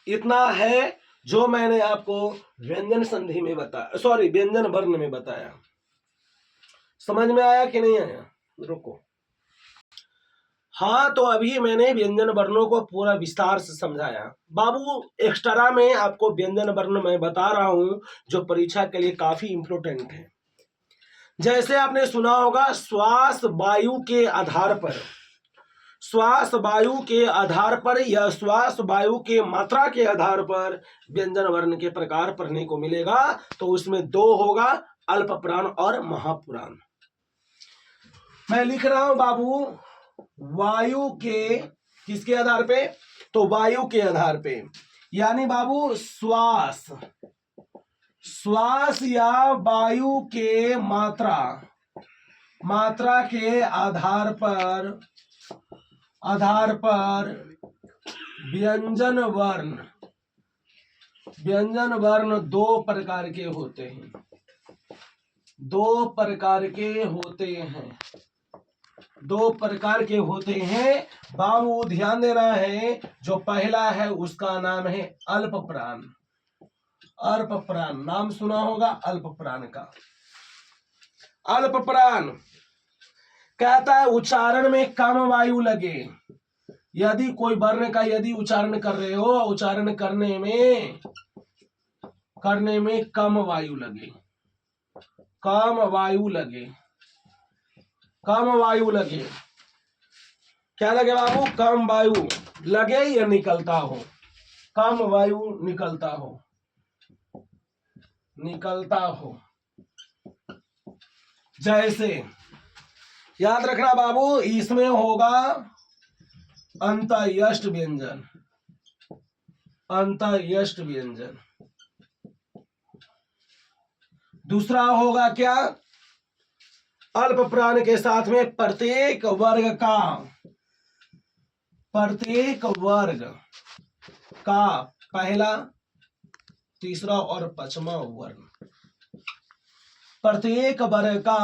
S1: इतना है जो मैंने आपको व्यंजन संधि में बताया, सॉरी व्यंजन वर्ण में बताया। समझ में आया कि नहीं आया? रुको। हाँ, तो अभी मैंने व्यंजन वर्णों को पूरा विस्तार से समझाया। बाबू एक्स्ट्रा में आपको व्यंजन वर्ण मैं बता रहा हूं जो परीक्षा के लिए काफी इंपॉर्टेंट है। जैसे आपने सुना होगा श्वास वायु के आधार पर, श्वास वायु के आधार पर या श्वास वायु के मात्रा के आधार पर व्यंजन वर्ण के प्रकार पढ़ने को मिलेगा। तो उसमें दो होगा, अल्प प्राण और महापुराण। मैं लिख रहा हूं बाबू वायु के किसके आधार पे? तो वायु के आधार पे, यानी बाबू श्वास, श्वास या वायु के मात्रा के आधार पर व्यंजन वर्ण दो प्रकार के होते हैं। दो प्रकार के होते हैं बाबू, ध्यान देना है। जो पहला है उसका नाम है अल्प प्राण। अल्प प्राण नाम सुना होगा अल्प प्राण का। अल्प प्राण कहता है उच्चारण में कम वायु लगे। यदि कोई वर्ण का यदि उच्चारण कर रहे हो, उच्चारण करने में कम वायु लगे, कम वायु लगे। क्या लगे बाबू? कम वायु लगे या निकलता हो, कम वायु निकलता हो। जैसे याद रखना बाबू, इसमें होगा अंतयष्ट व्यंजन। दूसरा होगा क्या? अल्प प्राण के साथ में प्रत्येक वर्ग का पहला, तीसरा और पांचवा वर्ण। प्रत्येक वर्ग का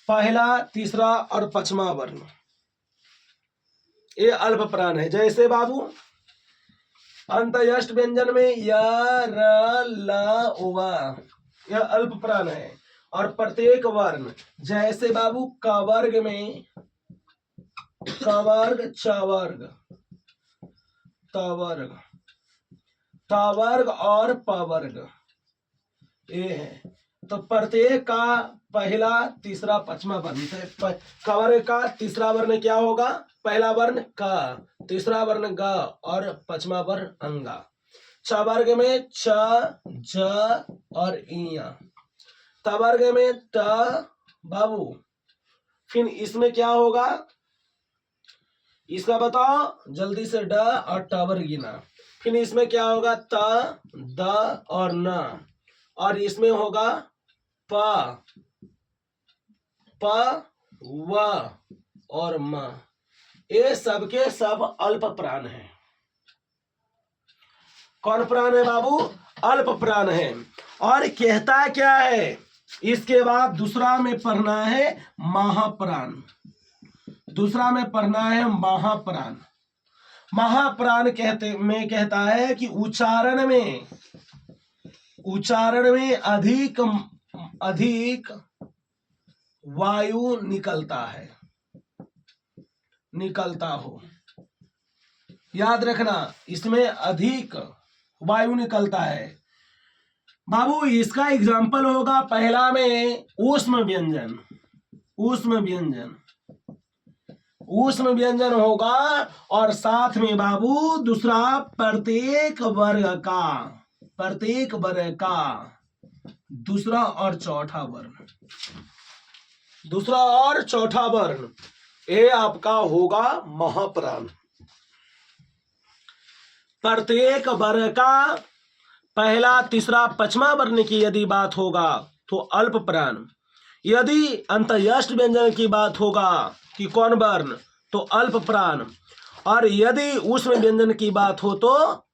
S1: पहला, तीसरा और पांचवा वर्ण, ये अल्प प्राण है। जैसे बाबू अंतयष्ट व्यंजन में य र ल व, यह अल्प प्राण है। और प्रत्येक वर्ण, जैसे बाबू कवर्ग में कवर्ग, चवर्ग, तवर्ग और पवर्ग, ये है। तो प्रत्येक का पहला, तीसरा, पांचवा वर्ण। कवर्ग का तीसरा वर्ण क्या होगा? पहला वर्ण क, तीसरा वर्ण ग और पांचवा वर्ण अंगा। चवर्ग में च, ज और इया। तवर्ग में त बाबू। फिर इसमें क्या होगा इसका बताओ जल्दी से? ड और टवर्ग गिना। फिर इसमें क्या होगा? त, द और न। और इसमें होगा प, व और म। ये सबके सब अल्प प्राण है। कौन प्राण है बाबू? अल्प प्राण है। और कहता क्या है? इसके बाद दूसरा में पढ़ना है महाप्राण। दूसरा में पढ़ना है महाप्राण। महाप्राण कहता है कि उच्चारण में अधिक वायु निकलता हो। याद रखना, इसमें अधिक वायु निकलता है। बाबू इसका एग्जाम्पल होगा पहला में ऊष्म व्यंजन, ऊष्म व्यंजन, ऊष्म व्यंजन होगा, और साथ में बाबू दूसरा प्रत्येक वर्ग का, प्रत्येक वर्ग का दूसरा और चौथा वर्ण, दूसरा और चौथा वर्ण, ये आपका होगा महाप्राण। प्रत्येक वर्ग का पहला तीसरा पांचवा वर्ण की यदि बात होगा तो अल्प प्राण, यदि अंतयष्ट व्यंजन की बात होगा कि कौन वर्ण तो अल्प प्राण, और यदि ऊष्म व्यंजन की बात हो तो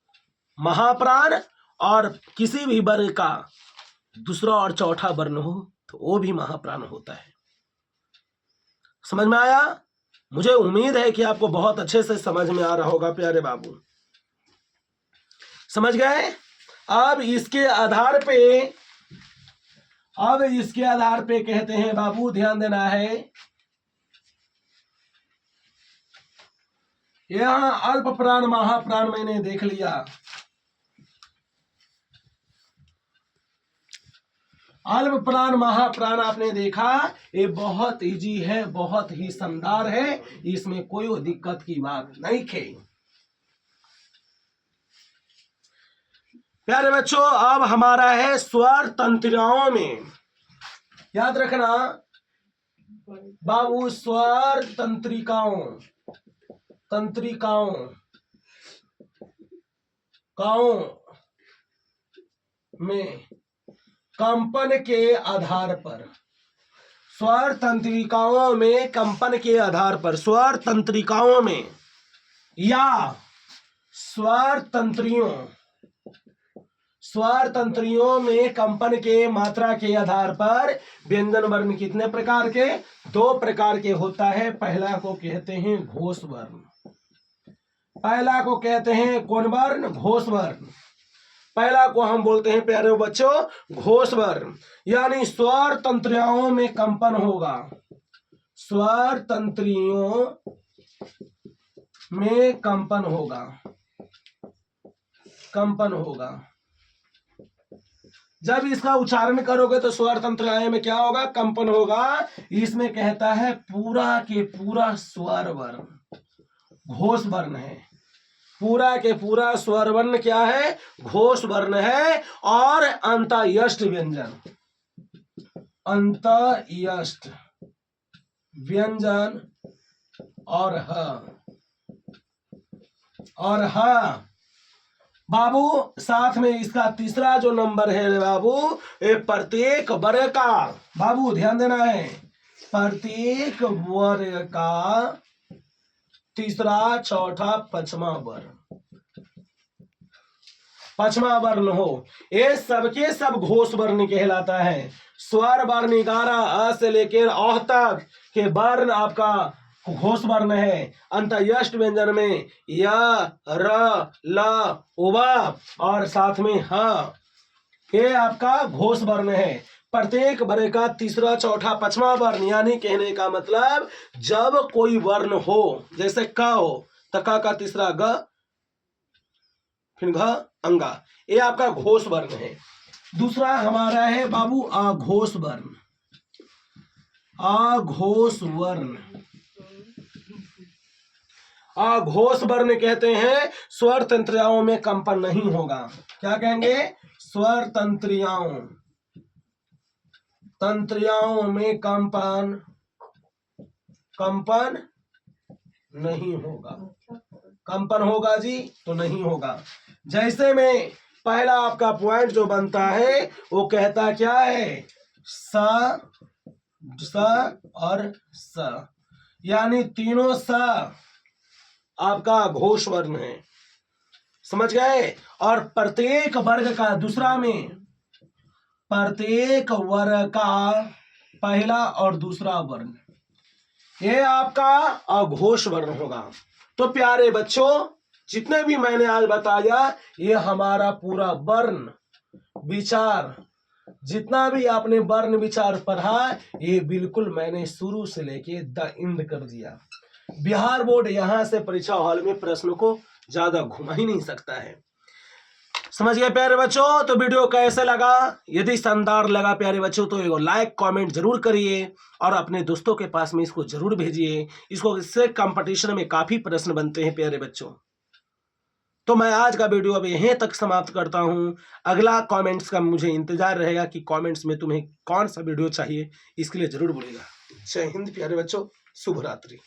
S1: महाप्राण, और किसी भी वर्ग का दूसरा और चौथा वर्ण हो तो वो भी महाप्राण होता है। समझ में आया? मुझे उम्मीद है कि आपको बहुत अच्छे से समझ में आ रहा होगा प्यारे बाबू, समझ गए? अब इसके आधार पे कहते हैं बाबू, ध्यान देना है, यहां अल्प प्राण महाप्राण मैंने देख लिया। अल्प प्राण महाप्राण आपने देखा, ये बहुत इजी है, बहुत ही शानदार है, इसमें कोई दिक्कत की बात नहीं है। प्यारे बच्चों, अब हमारा है स्वर तंत्रिकाओं में, याद रखना बाबू, स्वर तंत्रिकाओं, तंत्रिकाओं में कंपन के आधार पर, स्वर तंत्रिकाओं में कंपन के आधार पर, स्वर तंत्रिकाओं में या स्वर तंत्रियों में कंपन के मात्रा के आधार पर व्यंजन वर्ण कितने प्रकार के? 2 प्रकार के होता है। पहला को कहते हैं घोष वर्ण, पहला को कहते हैं कौन वर्ण? घोष वर्ण। पहला को हम बोलते हैं प्यारे बच्चों घोष वर्ण, यानी स्वर तंत्रियों में कंपन होगा, स्वर तंत्रियों में कंपन होगा, कंपन होगा। जब इसका उच्चारण करोगे तो स्वर तंत्रियों में क्या होगा? कंपन होगा। इसमें कहता है पूरा के पूरा स्वर वर्ण घोष वर्ण है, पूरा के पूरा स्वर वर्ण क्या है? घोष वर्ण है। और अंतयष्ट व्यंजन, अंतयष्ट व्यंजन और ह बाबू, साथ में इसका तीसरा जो नंबर है बाबू, ये प्रत्येक वर्ग का, बाबू ध्यान देना है, प्रत्येक वर्ग का तीसरा चौथा पांचवा वर्ण हो, ये सबके सब घोष वर्ण कहलाता है। स्वर वर्ण 11 अ से लेकर औ तक के वर्ण आपका घोष वर्ण है। अंतयष्ट व्यंजन में य, र, ल, उव और साथ में ह, ये आपका घोष वर्ण है। प्रत्येक वर्ग का तीसरा चौथा पांचवा वर्ण, यानी कहने का मतलब जब कोई वर्ण हो, जैसे क हो तो क का तीसरा ग, फिर घ, अंगा, ये आपका घोष वर्ण है। दूसरा हमारा है बाबू अघोष वर्ण, अघोष वर्ण। अघोष वर्ण कहते हैं स्वर तंत्रियाओं में कंपन नहीं होगा। क्या कहेंगे? स्वर तंत्रियाओं में कंपन नहीं होगा। कंपन होगा जी तो नहीं होगा। जैसे में पहला आपका पॉइंट जो बनता है वो कहता क्या है? स और स, यानी तीनों स आपका घोष वर्ण है। समझ गए? और प्रत्येक वर्ग का दूसरा में, प्रत्येक वर्ग का पहला और दूसरा वर्ण, ये आपका अघोष वर्ण होगा। तो प्यारे बच्चों, जितने भी मैंने आज बताया ये हमारा पूरा वर्ण विचार, जितना भी आपने वर्ण विचार पढ़ा, ये बिल्कुल मैंने शुरू से लेके द इंद कर दिया। बिहार बोर्ड यहां से परीक्षा हॉल में प्रश्न को ज्यादा घुमा ही नहीं सकता है। समझ गए प्यारे बच्चों? तो वीडियो कैसे लगा? यदि शानदार लगा प्यारे बच्चों तो एक लाइक कमेंट जरूर करिए और अपने दोस्तों के पास में इसको जरूर भेजिए। इससे कंपटीशन में काफी प्रश्न बनते हैं प्यारे बच्चों। तो मैं आज का वीडियो अब यहीं तक समाप्त करता हूं। अगला कमेंट्स का मुझे इंतजार रहेगा कि कमेंट्स में तुम्हें कौन सा वीडियो चाहिए, इसके लिए जरूर बोलेगा। जय हिंद प्यारे बच्चों, शुभ रात्रि।